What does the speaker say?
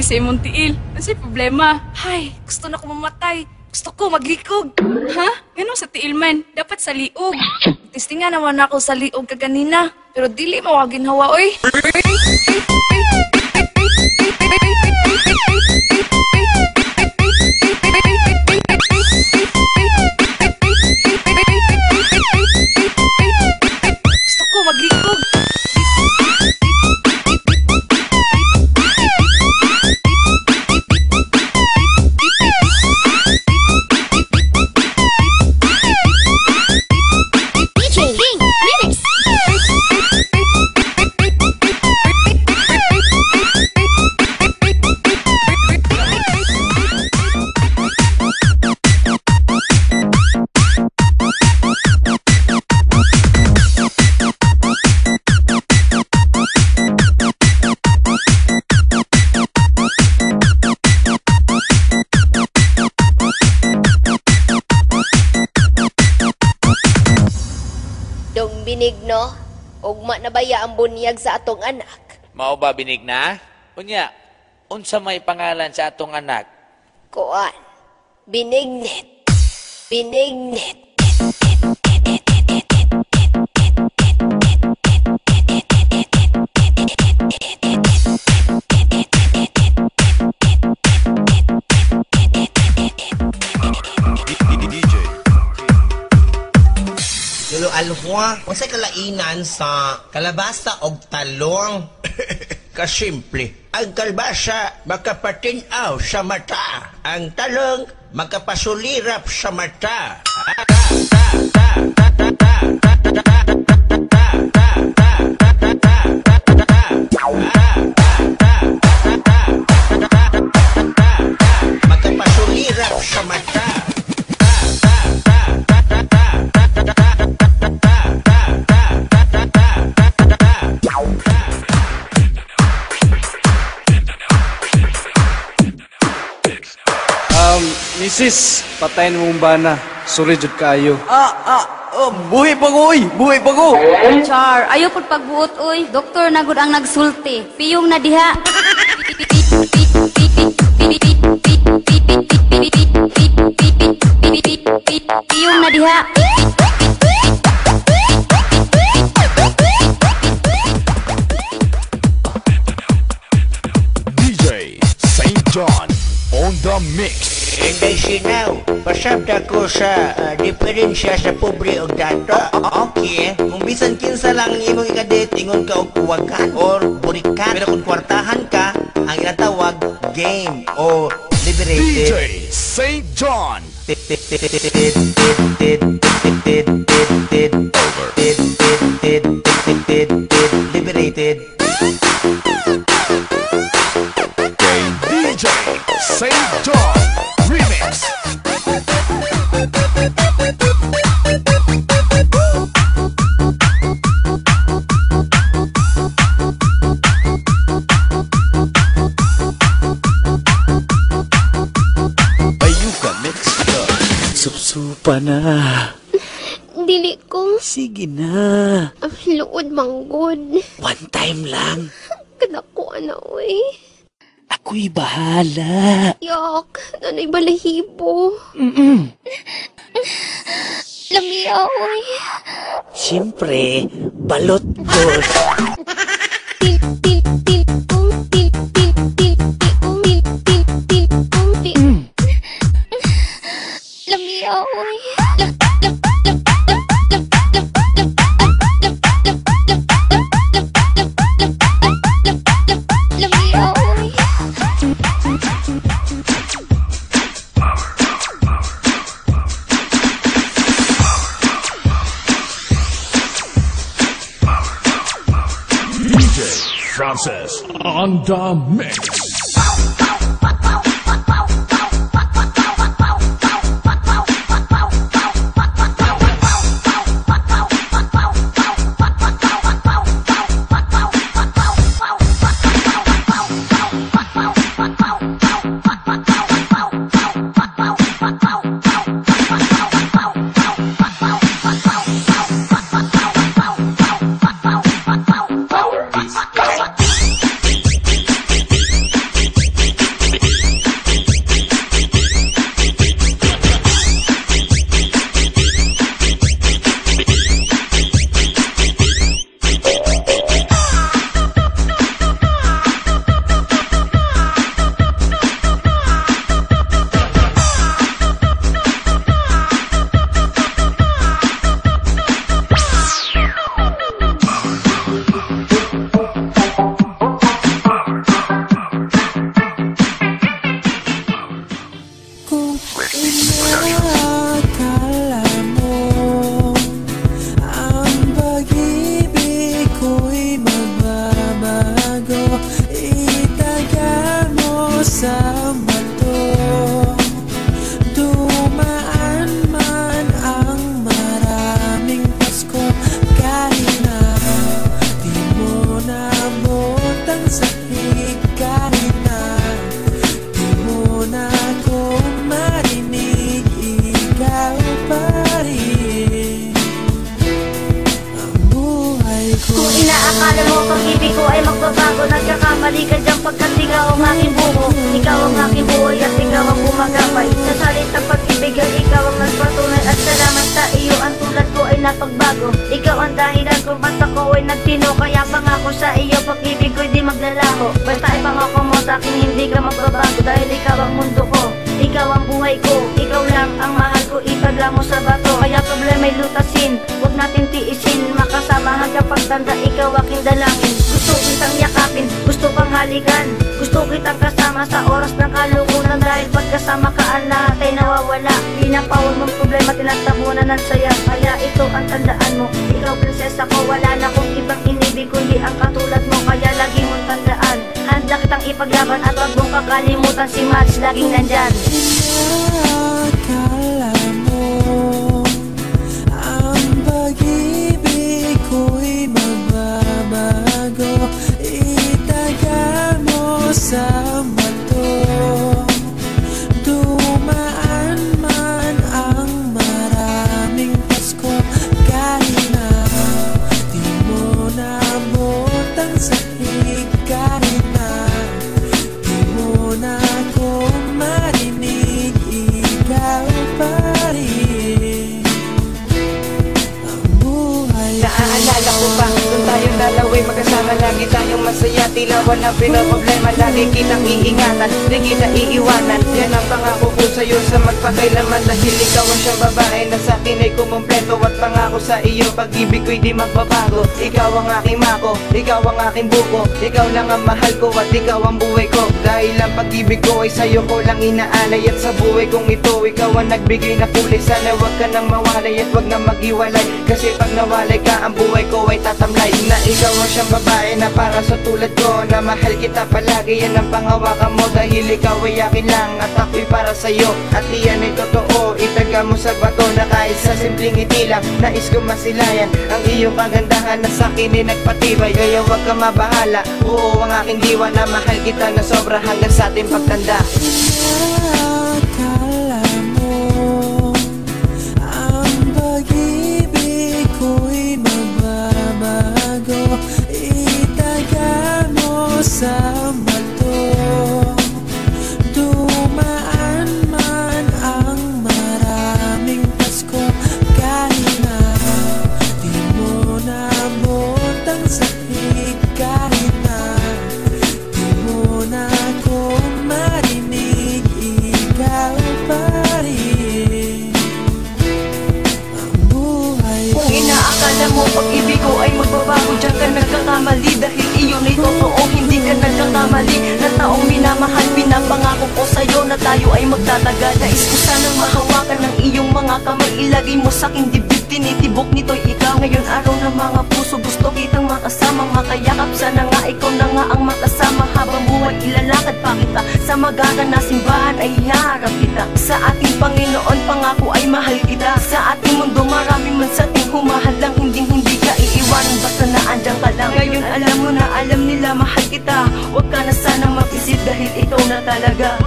sa imong tiil. Ansay problema? Hay, gusto na ko mamatay. Gusto ko maglikog. Ha? Ngano sa tiil man? Dapat sa liog. Testingan naman ako sa liog kaganina. Pero dili mawagin hawa, oy. Gusto ko maglikog. Binigno, ugma na baya ang bunyag sa atong anak. Mao ba binigna? Unya, unsa may pangalan sa atong anak? Kuan, Binignit. Binignit. Lolo Alhua, unsay kalainan sa kalabasa og talong? Kasimple. Ang kalbasa makapatinaw sa mata. Ang talong makapasulirap sa mata. Makapasulirap sa mata. Misis, patayin mong bana. Sorry, jud kayo. Buhi pa ko, uy! Buhi pa ko! Char, ayaw pud pagbuot, uy. Doktor na gud ang nagsulti. Piyong na diha. Piyong na diha. DJ St. John on the mix. Inday sinaw, pasabda ko sa diferensya sa pobre og dato. Okay, kung bisan kinsa lang imong ikadate, ingon ka og kuwagan or burikan. Pero kung kwartahan ka, ang inatawag game o liberated. DJ St. John. Liberated. DJ St. John Remix. Ayuka Mix Club. Supsupa na. Dili ko. Sige na. Luod manggod. One time lang. Kadako na, uy. Ako'y bahala. Yak, nanay balahibo. Lamiya, uy. Siyempre, balot ko. Lamiya, uy. Francis on the mix. Inaakala mo pag-ibig ko ay magbabago. Nagkakamali ka dyan pagkat ikaw ang aking buho. Ikaw ang aking buhay at ikaw ang bumagabay. Sa salitang pag-ibig ay ikaw ang nagpatunay. At salamat sa iyo, ang tulad ko ay napagbago. Ikaw ang dahilan kung ba't ako ay nagtino. Kaya pangako sa iyo, pag-ibig ko'y di maglalaho. Basta ipangako mo sa akin, hindi ka magbabago. Dahil ikaw ang mundo ko, ikaw ang buhay ko. Ikaw lang ang mahal ko, itagla mo sa bato. Kaya problema'y lutasin, huwag natin tiisin. Makasama hanggang pagtanda, ikaw aking dalangin. Gusto kitang yakapin, gusto kang halikan. Gusto kitang kasama sa oras ng kalungkutan. Dahil pagkasama ka ang lahat ay nawawala. Pinapawag mong problema, tinatabunan ng saya. Kaya ito ang tandaan mo, ikaw prinsesa ko. Wala na kong ibang inibig kundi ang katulad mo. Kaya lagi mong tandaan, handa kitang ipaglaban. At wag mong kakalimutan si Mads, laging nandyan. Akala mo ang pag-ibig ko'y magbabago. Itaga mo sa bato. Dumaan man ang maraming Pasko. Kahit na di mo naabot ang sakit. Kahit na di mo na ako marinig, ikaw pa rin ang buhay ko. Naaalala ko ba, kung tayo dalaway magkasama, lagi tayong masaya. Tila walang pinoproblema, lagi kitang iingatan, di kita iiwanan. Yan ang pangako ko sa'yo sa magpakailaman. Dahil ikaw ang siyang babae na sa'kin ay kumumpleto. At pangako sa iyo, pag-ibig ko'y di magbabago. Ikaw ang aking mako, ikaw ang aking buko. Ikaw lang ang mahal ko at ikaw ang buhay ko. Dahil ang pag-ibig ko ay sa'yo ko lang inaalay. At sa buhay kong ito, ikaw ang nagbigay na kulay. Sana wag ka nang mawalay at wag na mag-iwalay. Kasi pag nawalay ka, ang buhay ko ay tatamlay. Na ikaw ang siyang babae na para sa tulad ko, na mahal kita palagi, yan ang panghawakan mo. Dahil ikaw ay akin lang at ako'y para sa'yo. At iyan ay totoo, itaga mo sa bato. Na kahit sa simpleng ngiti lang, nais ko masilayan ang iyong kagandahan na sa'kin ay nagpatibay. Kaya wag ka mabahala, oo ang aking diwa, na mahal kita na sobra hanggang sa ating pagtanda. Akala mo ang pag-ibig ko'y magbabago. Itaga mo sa bato. Dumaan man ang maraming Pasko. Kahit na di mo naabot ang sakit. Kahit na di mo na ako marinig, ikaw pa rin ang buhay ko. Kung inaakala mo pag-ibig ko ay magbabago, diyan ka nagkakamali. Dahil iyon ay totoo, hindi ka nagkakamali. Na taong minamahal, pinapangako ko sa'yo na tayo ay magtatagal. Nais ko sanang mahawakan ng iyong mga kamay. Ilagay mo sa'king dibdib, tinitibok nito'y ikaw. Ngayon araw ng mga puso, gusto kitang makasama, makayakap. Sana nga ikaw na nga ang makasama. Habang buhay ilalakad pa kita sa magagan na simbahan, ay hiharap kita. Sa ating Panginoon, pangako ay mahal kita. Sa ating mundo marami man sa ating humahalang, hindi ka iiwanan, basta na andyan ka lang. Ngayon alam mo na, alam nila mahal kita. Huwag ka na sanang mag-isip dahil ikaw na talaga